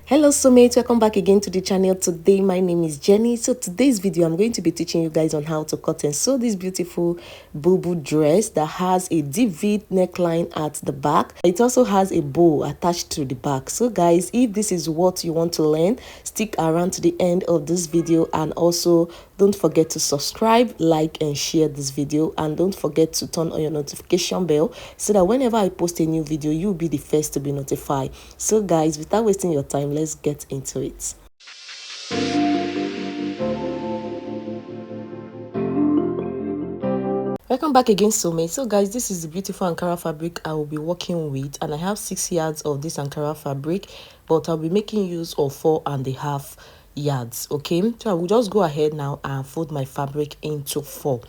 Hello soulmates, welcome back again to the channel. Today my name is Jenny. So today's video I'm going to be teaching you guys on how to cut and sew this beautiful bubu dress that has a deep V neckline at the back. It also has a bow attached to the back. So guys, if this is what you want to learn, stick around to the end of this video, and also don't forget to subscribe, like and share this video, and don't forget to turn on your notification bell so that whenever I post a new video you'll be the first to be notified. So guys, without wasting your time, let's get into it. Welcome back again, soulmate. So guys, this is the beautiful Ankara fabric I will be working with, and I have 6 yards of this Ankara fabric, but I'll be making use of 4.5 yards. Okay, so I will just go ahead now and fold my fabric into 4.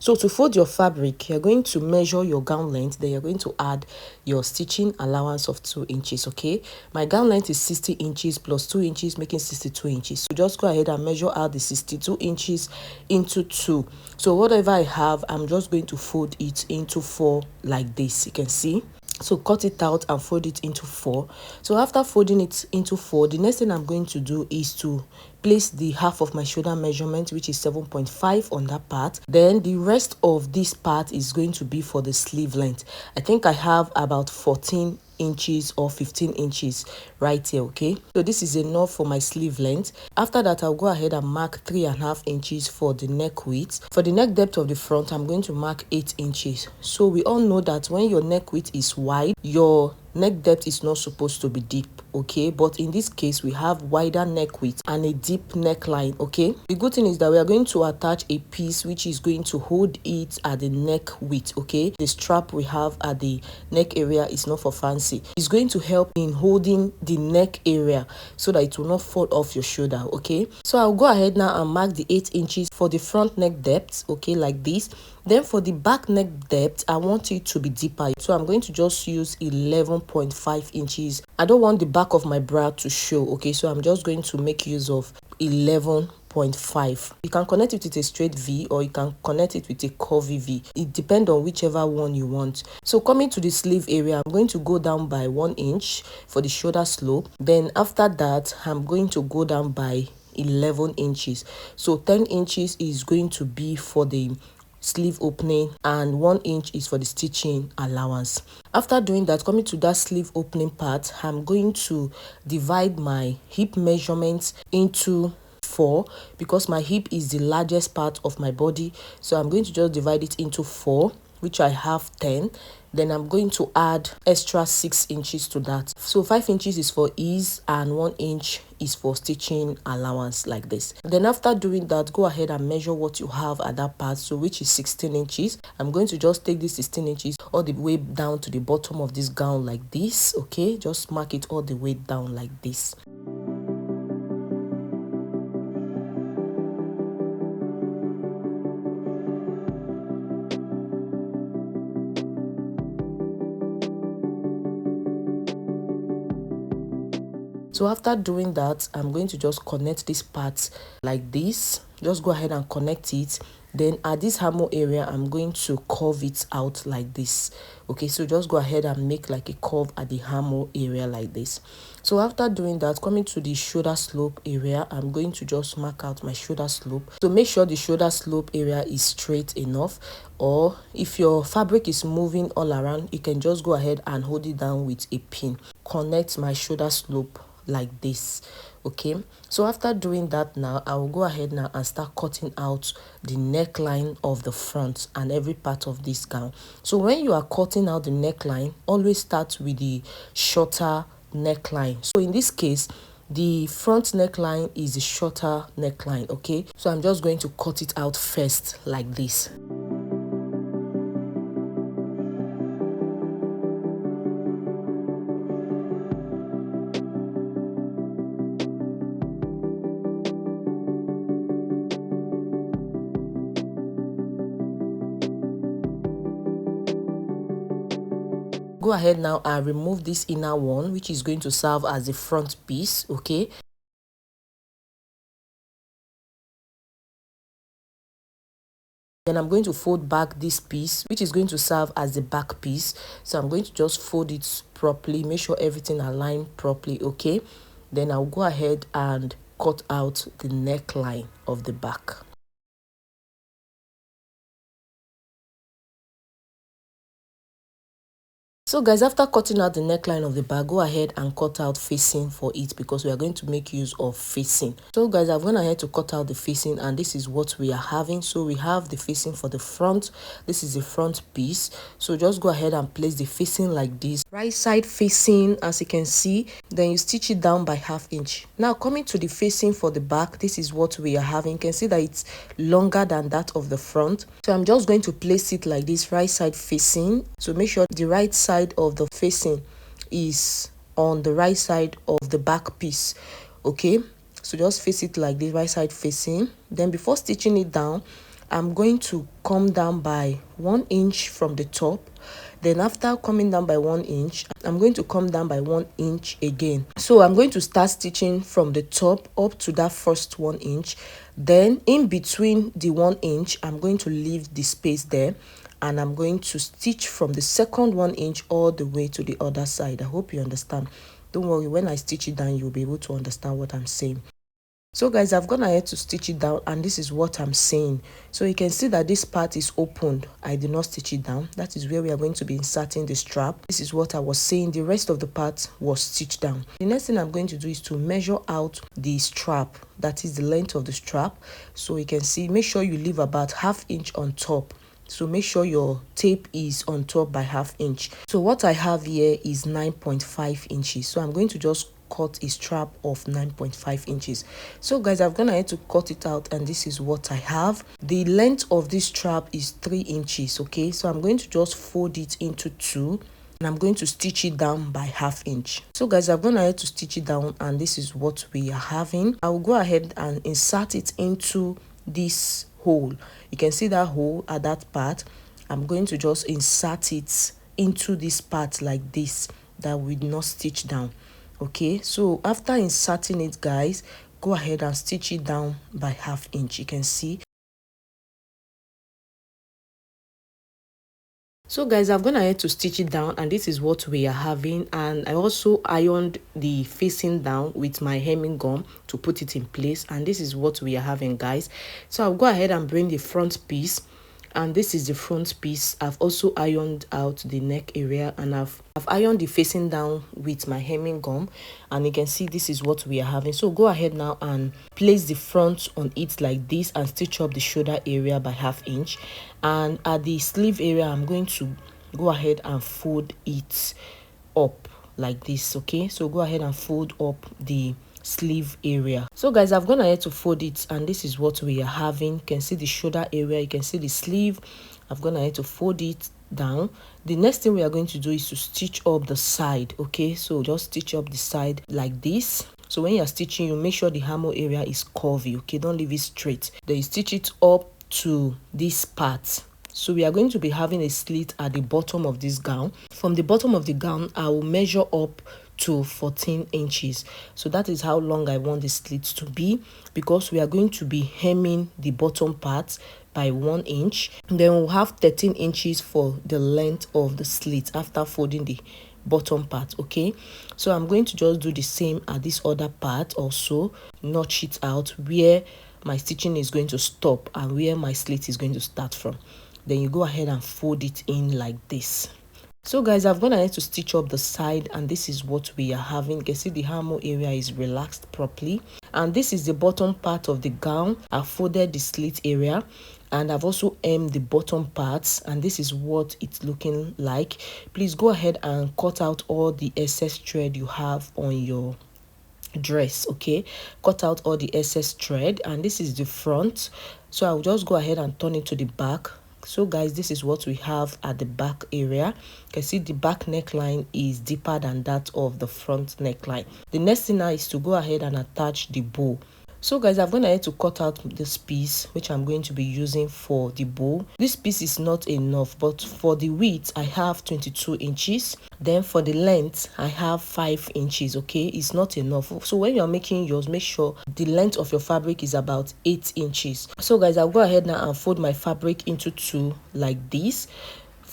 So to fold your fabric, you're going to measure your gown length, then you're going to add your stitching allowance of 2 inches. Okay, my gown length is 60 inches plus 2 inches, making 62 inches. So just go ahead and measure out the 62 inches into 2. So whatever I have, I'm just going to fold it into 4 like this. You can see. So cut it out and fold it into 4. So after folding it into 4, the next thing I'm going to do is to place the half of my shoulder measurement, which is 7.5 on that part. Then the rest of this part is going to be for the sleeve length. I think I have about 14 inches or 15 inches right here. Okay, so this is enough for my sleeve length. After that, I'll go ahead and mark 3.5 inches for the neck width. For the neck depth of the front, I'm going to mark 8 inches. So we all know that when your neck width is wide, your neck depth is not supposed to be deep. Okay, but in this case we have wider neck width and a deep neckline. Okay, the good thing is that we are going to attach a piece which is going to hold it at the neck width. Okay, the strap we have at the neck area is not for fancy. It's going to help in holding the neck area so that it will not fall off your shoulder. Okay, so I'll go ahead now and mark the 8 inches for the front neck depth. Okay, like this. Then for the back neck depth, I want it to be deeper, so I'm going to just use 11.5 inches. I don't want the back of my bra to show. Okay, so I'm just going to make use of 11.5. You can connect it with a straight V or you can connect it with a curvy V. It depends on whichever one you want. So coming to the sleeve area, I'm going to go down by 1 inch for the shoulder slope. Then after that, I'm going to go down by 11 inches. So 10 inches is going to be for the sleeve opening and 1 inch is for the stitching allowance. After doing that, coming to that sleeve opening part, I'm going to divide my hip measurements into 4 because my hip is the largest part of my body. So I'm going to just divide it into 4, which I have 10. Then I'm going to add extra 6 inches to that. So 5 inches is for ease and 1 inch is for stitching allowance, like this. Then after doing that, go ahead and measure what you have at that part, so which is 16 inches. I'm going to just take this 16 inches all the way down to the bottom of this gown like this. Okay, just mark it all the way down like this. So after doing that, I'm going to just connect this part like this. Just go ahead and connect it. Then at this hammer area, I'm going to curve it out like this. Okay, so just go ahead and make like a curve at the hammer area like this. So after doing that, coming to the shoulder slope area, I'm going to just mark out my shoulder slope. So make sure the shoulder slope area is straight enough, or if your fabric is moving all around, you can just go ahead and hold it down with a pin. Connect my shoulder slope like this. Okay, so after doing that, now I will go ahead now and start cutting out the neckline of the front and every part of this gown. So when you are cutting out the neckline, always start with the shorter neckline. So in this case, the front neckline is the shorter neckline. Okay, so I'm just going to cut it out first like this. Go ahead now and remove this inner one, which is going to serve as the front piece. Okay, then I'm going to fold back this piece, which is going to serve as the back piece. So I'm going to just fold it properly, make sure everything aligns properly. Okay, Then I'll go ahead and cut out the neckline of the back. So guys, after cutting out the neckline of the bag, go ahead and cut out facing for it, because we are going to make use of facing. So guys, I've gone ahead to cut out the facing, and this is what we are having. So we have the facing for the front. This is the front piece. So just go ahead and place the facing like this, right side facing, as you can see. Then you stitch it down by 1/2 inch. Now coming to the facing for the back, this is what we are having. You can see that it's longer than that of the front. So I'm just going to place it like this, right side facing. So make sure the right side of the facing is on the right side of the back piece. Okay, so just face it like this, right side facing. Then before stitching it down, I'm going to come down by 1 inch from the top. Then after coming down by 1 inch, I'm going to come down by 1 inch again. So I'm going to start stitching from the top up to that first 1 inch. Then in between the 1 inch, I'm going to leave the space there, and I'm going to stitch from the second 1 inch all the way to the other side. I hope you understand. Don't worry, when I stitch it down, you'll be able to understand what I'm saying. So guys, I've gone ahead to stitch it down, and this is what I'm saying. So you can see that this part is opened. I did not stitch it down. That is where we are going to be inserting the strap. This is what I was saying. The rest of the part was stitched down. The next thing I'm going to do is to measure out the strap. That is the length of the strap. So you can see, make sure you leave about 1/2 inch on top. So make sure your tape is on top by 1/2 inch. So what I have here is 9.5 inches. So I'm going to just cut a strap of 9.5 inches. So guys, I've gone ahead to cut it out, and this is what I have. The length of this strap is 3 inches. Okay, so I'm going to just fold it into 2, and I'm going to stitch it down by 1/2 inch. So guys, I've gone ahead to stitch it down, and this is what we are having. I will go ahead and insert it into this hole. You can see that hole at that part. I'm going to just insert it into this part like this, that we did not stitch down. Okay, so after inserting it, guys, go ahead and stitch it down by 1/2 inch. You can see. So guys, I've gone ahead to stitch it down, and this is what we are having. And I also ironed the facing down with my hemming gum to put it in place, and this is what we are having, guys. So I'll go ahead and bring the front piece, and this is the front piece. I've also ironed out the neck area, and I've ironed the facing down with my hemming gum, and you can see this is what we are having. So go ahead now and place the front on it like this, and stitch up the shoulder area by 1/2 inch. And at the sleeve area, I'm going to go ahead and fold it up like this. Okay, so go ahead and fold up the sleeve area. So guys, I've gone ahead to fold it, and this is what we are having. You can see the shoulder area, you can see the sleeve. I've gone ahead to fold it down. The next thing we are going to do is to stitch up the side. Okay, so just stitch up the side like this. So when you're stitching, you make sure the hammer area is curvy. Okay, don't leave it straight. Then you stitch it up to this part. So we are going to be having a slit at the bottom of this gown. From the bottom of the gown, I will measure up to 14 inches. So that is how long I want the slit to be, because we are going to be hemming the bottom part by 1 inch. Then we'll have 13 inches for the length of the slit after folding the bottom part. Okay, so I'm going to just do the same at this other part also, notch it out where my stitching is going to stop and where my slit is going to start from. Then you go ahead and fold it in like this. So guys, I've gone ahead to stitch up the side, and this is what we are having. You can see the armhole area is relaxed properly, and this is the bottom part of the gown. I've folded the slit area, and I've also hemmed the bottom parts, and this is what it's looking like. Please go ahead and cut out all the excess thread you have on your dress. Okay, cut out all the excess thread, and this is the front. So I'll just go ahead and turn it to the back. So guys, this is what we have at the back area. You can see the back neckline is deeper than that of the front neckline. The next thing now is to go ahead and attach the bow. So guys, I've gone ahead to cut out this piece, which I'm going to be using for the bow. This piece is not enough, but for the width, I have 22 inches. Then for the length, I have 5 inches. Okay, it's not enough. So when you're making yours, make sure the length of your fabric is about 8 inches. So guys, I'll go ahead now and fold my fabric into 2 like this.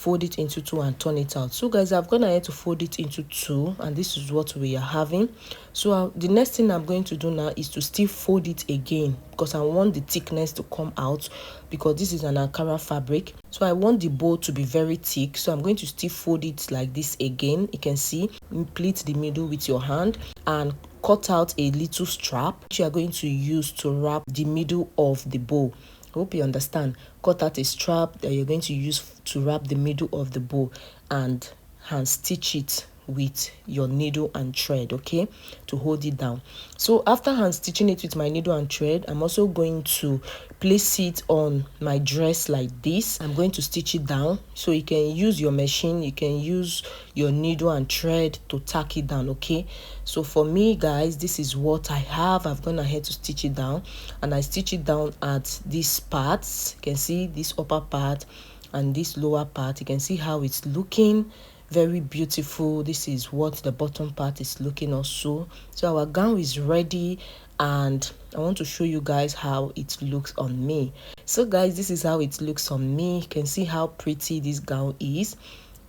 fold it into two and turn it out. So guys, I've gone ahead to fold it into two, and this is what we are having. So the next thing I'm going to do now is to still fold it again, because I want the thickness to come out, because this is an Ankara fabric. So I want the bow to be very thick, so I'm going to still fold it like this again. You can see, pleat the middle with your hand and cut out a little strap which you are going to use to wrap the middle of the bow. I hope you understand. Cut out a strap that you're going to use to wrap the middle of the bow, and hand stitch it with your needle and thread, okay, to hold it down. So after hand stitching it with my needle and thread, I'm also going to place it on my dress like this. I'm going to stitch it down, so you can use your machine, you can use your needle and thread to tack it down, okay. So for me guys, this is what I have. I've gone ahead to stitch it down, and I stitch it down at these parts. You can see this upper part and this lower part. You can see how it's looking very beautiful. This is what the bottom part is looking also. So our gown is ready, and I want to show you guys how it looks on me. So guys, this is how it looks on me. You can see how pretty this gown is,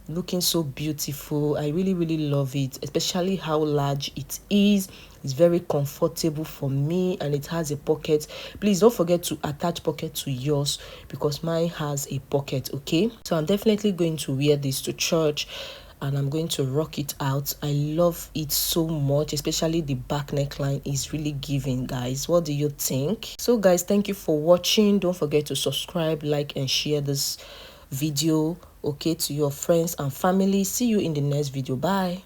looking so beautiful. I really love it, especially how large it is. It's very comfortable for me, and it has a pocket. Please don't forget to attach pocket to yours, because mine has a pocket, okay. So I'm definitely going to wear this to church, and I'm going to rock it out. I love it so much, especially the back neckline is really giving, guys. What do you think? So guys, thank you for watching. Don't forget to subscribe, like and share this video, okay, to your friends and family. See you in the next video. Bye.